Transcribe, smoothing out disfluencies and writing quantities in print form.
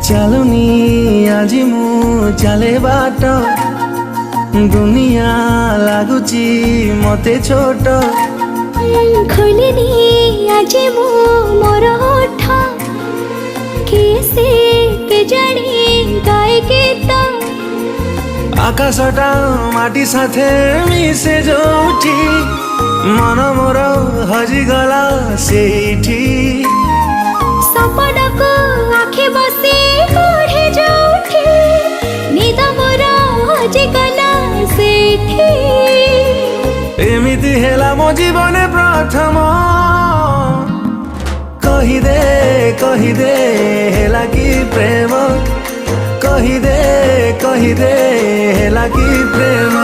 ଚାଲୁନି ଆଜି ମୁଁ ଚାଲେ ବାଟ ଦୁନିଆ ଲାଗୁଛି ମତେ ଛୋଟ ଖୋଲିନି ଆଜି ମୁଁ ମୋର ଓଠ କିଏ କେଜାଣି ଗାଏ ଗୀତ ଆକାଶଟା ମାଟି ସାଥେ ମିଶେ ଯୋଉଠି ମନ ମୋର ହଜିଗଲା ସେଇଠି ସପନକୁ ଆଖି ବସି ପଢ଼େ ଯୋଉଠି ନିଦ ମୋର ହଜିଗଲା ସେଇଠି ଏମିତି ହେଲା ମୋ ଜୀବନେ ପ୍ରଥମ କହିଦେ ହେଲା କି ପ୍ରେମ କହିଦେ ହେଲା କି ପ୍ରେମ